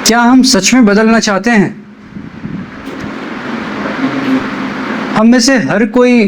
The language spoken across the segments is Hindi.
क्या हम सच में बदलना चाहते हैं? हम में से हर कोई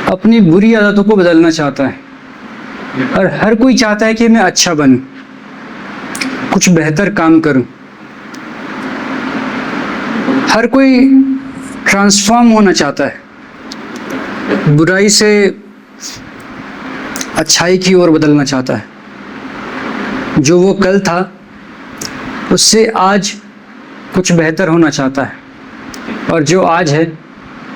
अपनी बुरी आदतों को बदलना चाहता है और हर कोई चाहता है कि मैं अच्छा बनूं, कुछ बेहतर काम करूं। हर कोई ट्रांसफॉर्म होना चाहता है, बुराई से अच्छाई की ओर बदलना चाहता है। जो वो कल था उससे आज कुछ बेहतर होना चाहता है और जो आज है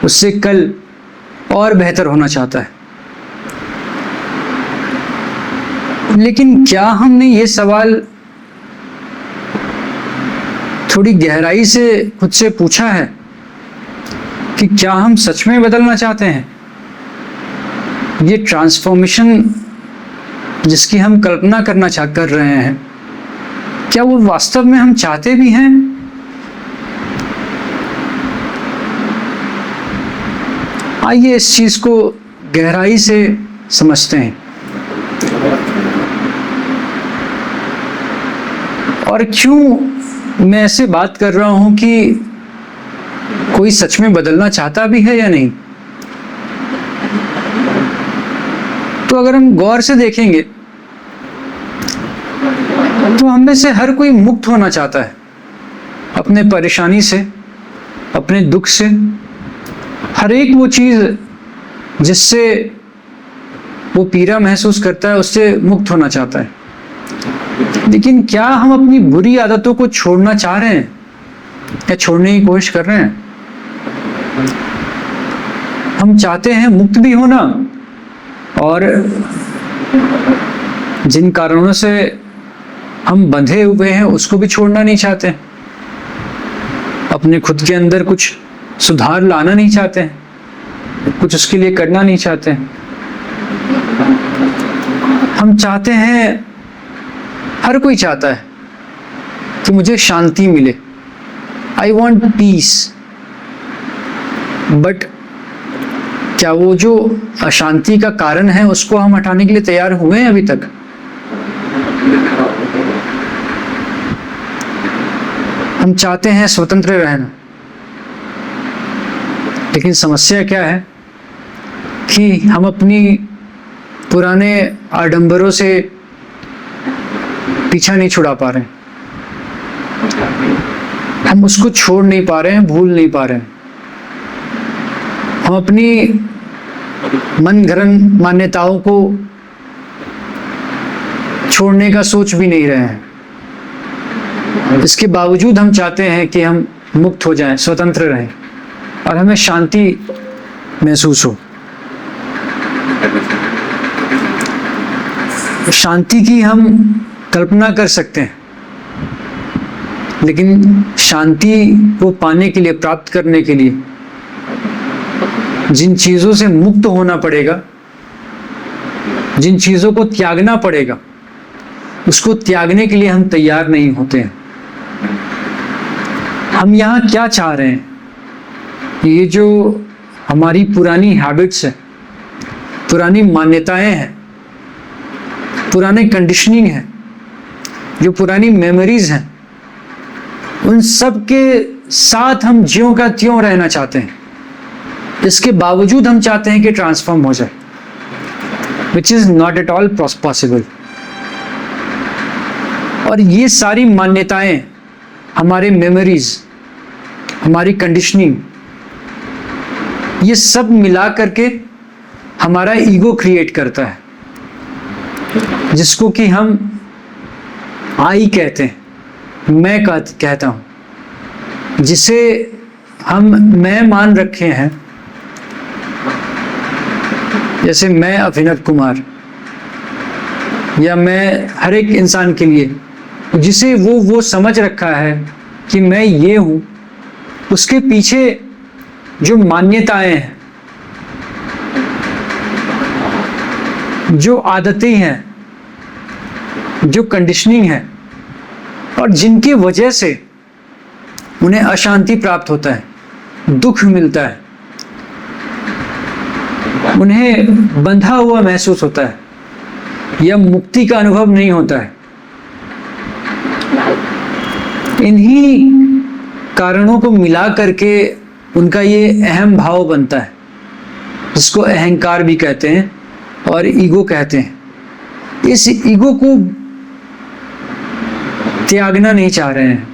उससे कल और बेहतर होना चाहता है। लेकिन क्या हमने ये सवाल थोड़ी गहराई से खुद से पूछा है कि क्या हम सच में बदलना चाहते हैं? ये ट्रांसफॉर्मेशन जिसकी हम कल्पना कर रहे हैं, क्या वो वास्तव में हम चाहते भी हैं? आइए इस चीज को गहराई से समझते हैं। और क्यों मैं ऐसे बात कर रहा हूं कि कोई सच में बदलना चाहता भी है या नहीं? तो अगर हम गौर से देखेंगे तो हम में से हर कोई मुक्त होना चाहता है अपने परेशानी से, अपने दुख से, हर एक वो चीज जिससे वो पीड़ा महसूस करता है उससे मुक्त होना चाहता है। लेकिन क्या हम अपनी बुरी आदतों को छोड़ना चाह रहे हैं या छोड़ने की कोशिश कर रहे हैं? हम चाहते हैं मुक्त भी होना और जिन कारणों से हम बंधे हुए हैं उसको भी छोड़ना नहीं चाहते। अपने खुद के अंदर कुछ सुधार लाना नहीं चाहते हैं, कुछ उसके लिए करना नहीं चाहते हैं। हम चाहते हैं, हर कोई चाहता है कि मुझे शांति मिले, आई वॉन्ट पीस। बट क्या वो जो अशांति का कारण है उसको हम हटाने के लिए तैयार हुए हैं अभी तक? हम चाहते हैं स्वतंत्र रहना, लेकिन समस्या क्या है कि हम अपनी पुराने आडंबरों से पीछा नहीं छुड़ा पा रहे हैं। हम उसको छोड़ नहीं पा रहे हैं, भूल नहीं पा रहे हैं। हम अपनी मनगढ़ंत मान्यताओं को छोड़ने का सोच भी नहीं रहे हैं। इसके बावजूद हम चाहते हैं कि हम मुक्त हो जाएं, स्वतंत्र रहें और हमें शांति महसूस हो। शांति की हम कल्पना कर सकते हैं, लेकिन शांति को पाने के लिए, प्राप्त करने के लिए जिन चीजों से मुक्त होना पड़ेगा, जिन चीजों को त्यागना पड़ेगा, उसको त्यागने के लिए हम तैयार नहीं होते हैं। हम यहाँ क्या चाह रहे हैं? ये जो हमारी पुरानी हैबिट्स है, पुरानी मान्यताएं हैं, पुराने कंडीशनिंग है, जो पुरानी मेमोरीज हैं, उन सब के साथ हम ज्यों का त्यों रहना चाहते हैं। इसके बावजूद हम चाहते हैं कि ट्रांसफॉर्म हो जाए, which is not at all possible. और ये सारी मान्यताएं, हमारे मेमोरीज, हमारी कंडीशनिंग, ये सब मिला करके हमारा ईगो क्रिएट करता है, जिसको कि हम आई कहते हैं, मैं कहता हूं, जिसे हम मैं मान रखे हैं। जैसे मैं अभिनव कुमार, या मैं हर एक इंसान के लिए जिसे वो समझ रखा है कि मैं ये हूं, उसके पीछे जो मान्यताएं हैं, जो आदतें हैं, जो कंडीशनिंग है, और जिनकी वजह से उन्हें अशांति प्राप्त होता है, दुख मिलता है, उन्हें बंधा हुआ महसूस होता है या मुक्ति का अनुभव नहीं होता है, इन्हीं कारणों को मिला करके उनका ये अहम भाव बनता है, जिसको अहंकार भी कहते हैं और ईगो कहते हैं। इस ईगो को त्यागना नहीं चाह रहे हैं।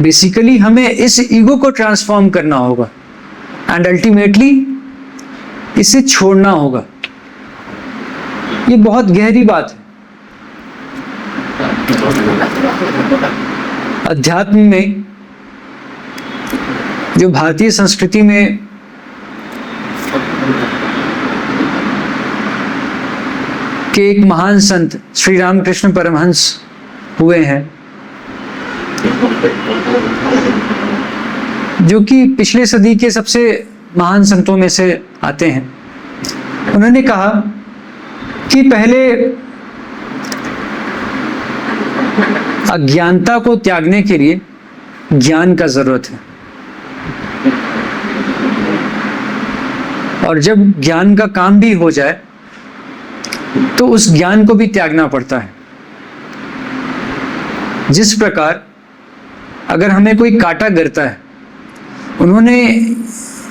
बेसिकली हमें इस ईगो को ट्रांसफॉर्म करना होगा एंड अल्टीमेटली इसे छोड़ना होगा। ये बहुत गहरी बात है। अध्यात्म में, जो भारतीय संस्कृति में के एक महान संत श्री रामकृष्ण परमहंस हुए हैं, जो कि पिछले सदी के सबसे महान संतों में से आते हैं। उन्होंने कहा कि पहले अज्ञानता को त्यागने के लिए ज्ञान का जरूरत है, और जब ज्ञान का काम भी हो जाए तो उस ज्ञान को भी त्यागना पड़ता है। जिस प्रकार अगर हमें कोई कांटा गिरता है, उन्होंने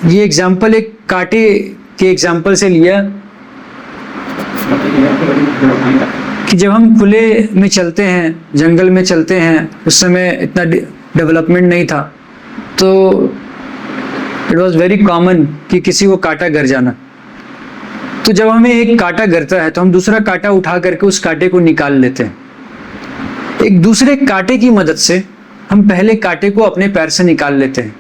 ये एग्जाम्पल एक कांटे के एग्जाम्पल से लिया कि जब हम खुले में चलते हैं, जंगल में चलते हैं, उस समय इतना डेवलपमेंट नहीं था, तो इट वॉज वेरी कॉमन कि किसी को कांटा गिर जाना। तो जब हमें एक कांटा गिरता है तो हम दूसरा कांटा उठा करके उस कांटे को निकाल लेते हैं। एक दूसरे कांटे की मदद से हम पहले कांटे को अपने पैर से निकाल लेते हैं,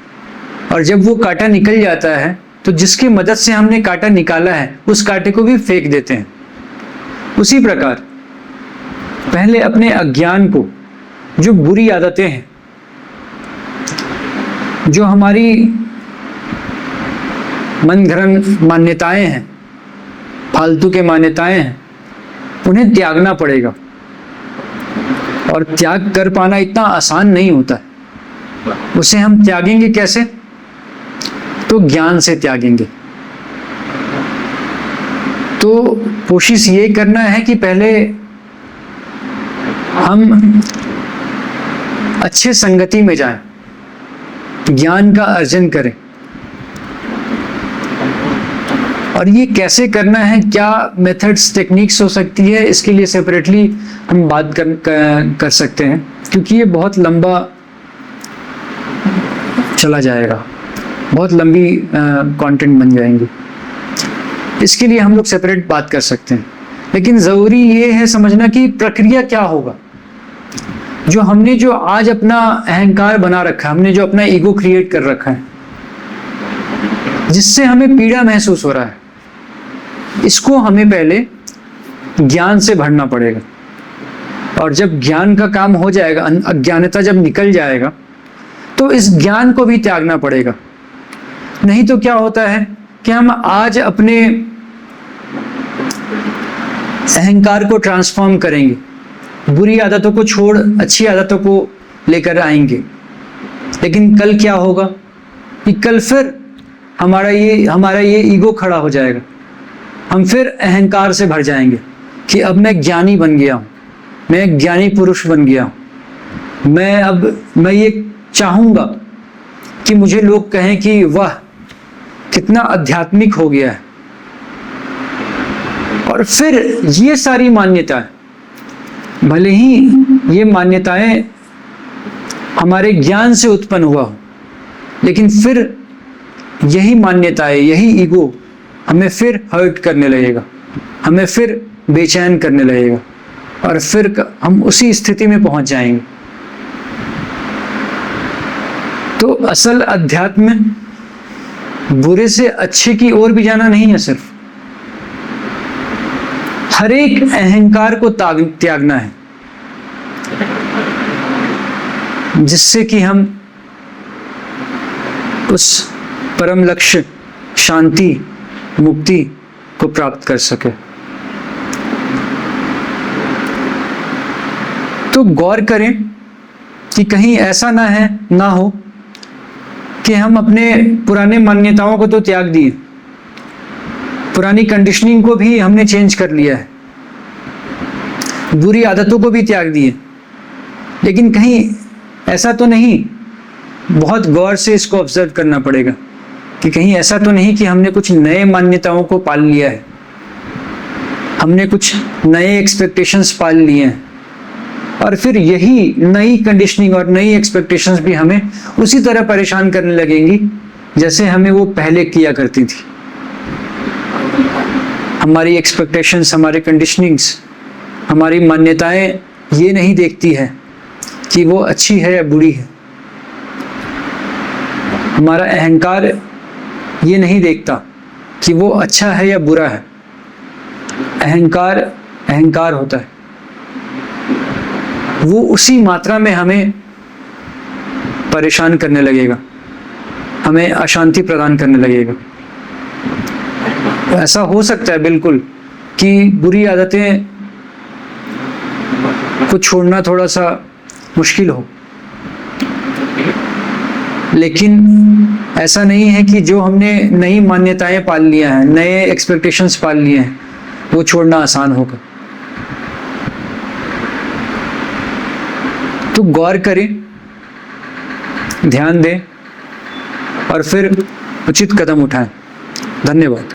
और जब वो कांटा निकल जाता है तो जिसकी मदद से हमने कांटा निकाला है उस कांटे को भी फेंक देते हैं। उसी प्रकार पहले अपने अज्ञान को, जो बुरी आदतें हैं, जो हमारी मनगढ़ंत मान्यताएं हैं, फालतू के मान्यताएं हैं, उन्हें त्यागना पड़ेगा। और त्याग कर पाना इतना आसान नहीं होता है। उसे हम त्यागेंगे कैसे? तो ज्ञान से त्यागेंगे। तो कोशिश ये करना है कि पहले हम अच्छे संगति में जाएं, ज्ञान का अर्जन करें। और ये कैसे करना है, क्या मेथड्स, टेक्निक्स हो सकती है, इसके लिए सेपरेटली हम बात कर सकते हैं, क्योंकि ये बहुत लंबा चला जाएगा, बहुत लंबी कंटेंट बन जाएंगी। इसके लिए हम लोग सेपरेट बात कर सकते हैं। लेकिन ज़रूरी ये है समझना कि प्रक्रिया क्या होगा। जो आज अपना अहंकार बना रखा है, हमने जो अपना ईगो क्रिएट कर रखा है, जिससे हमें पीड़ा महसूस हो रहा है, इसको हमें पहले ज्ञान से भरना पड़ेगा। और जब ज्ञान का काम हो जाएगा, अज्ञानता जब निकल जाएगा, तो इस ज्ञान को भी त्यागना पड़ेगा। नहीं तो क्या होता है कि हम आज अपने अहंकार को ट्रांसफॉर्म करेंगे, बुरी आदतों को छोड़ अच्छी आदतों को लेकर आएंगे, लेकिन कल क्या होगा कि कल फिर हमारा ये ईगो खड़ा हो जाएगा। हम फिर अहंकार से भर जाएंगे कि अब मैं ज्ञानी बन गया हूँ, मैं एक ज्ञानी पुरुष बन गया हूँ, मैं ये चाहूँगा कि मुझे लोग कहें कि वाह कितना आध्यात्मिक हो गया है। और फिर ये सारी मान्यताएं, भले ही ये मान्यताएं हमारे ज्ञान से उत्पन्न हुआ हो, लेकिन फिर यही मान्यताएं, यही ईगो हमें फिर हर्ट करने लगेगा, हमें फिर बेचैन करने लगेगा, और फिर हम उसी स्थिति में पहुंच जाएंगे। तो असल अध्यात्म बुरे से अच्छे की ओर भी जाना नहीं है, सिर्फ हर एक अहंकार को त्यागना है, जिससे कि हम उस परम लक्ष्य शांति मुक्ति को प्राप्त कर सके। तो गौर करें कि कहीं ऐसा ना हो कि हम अपने पुराने मान्यताओं को तो त्याग दिए, पुरानी कंडीशनिंग को भी हमने चेंज कर लिया है, बुरी आदतों को भी त्याग दिए, लेकिन कहीं ऐसा तो नहीं, बहुत गौर से इसको ऑब्जर्व करना पड़ेगा कि कहीं ऐसा तो नहीं कि हमने कुछ नए मान्यताओं को पाल लिया है, हमने कुछ नए एक्सपेक्टेशंस पाल लिए हैं और फिर यही नई कंडीशनिंग और नई एक्सपेक्टेशंस भी हमें उसी तरह परेशान करने लगेंगी जैसे हमें वो पहले किया करती थी। हमारी एक्सपेक्टेशंस, हमारे कंडीशनिंग्स, हमारी मान्यताएं ये नहीं देखती है कि वो अच्छी है या बुरी है। हमारा अहंकार ये नहीं देखता कि वो अच्छा है या बुरा है। अहंकार अहंकार होता है, वो उसी मात्रा में हमें परेशान करने लगेगा, हमें अशांति प्रदान करने लगेगा। ऐसा हो सकता है बिल्कुल कि बुरी आदतें को छोड़ना थोड़ा सा मुश्किल हो, लेकिन ऐसा नहीं है कि जो हमने नई मान्यताएं पाल लिया है, नए एक्सपेक्टेशंस पाल लिए हैं, वो छोड़ना आसान होगा। तो गौर करें, ध्यान दें और फिर उचित कदम उठाएं। धन्यवाद।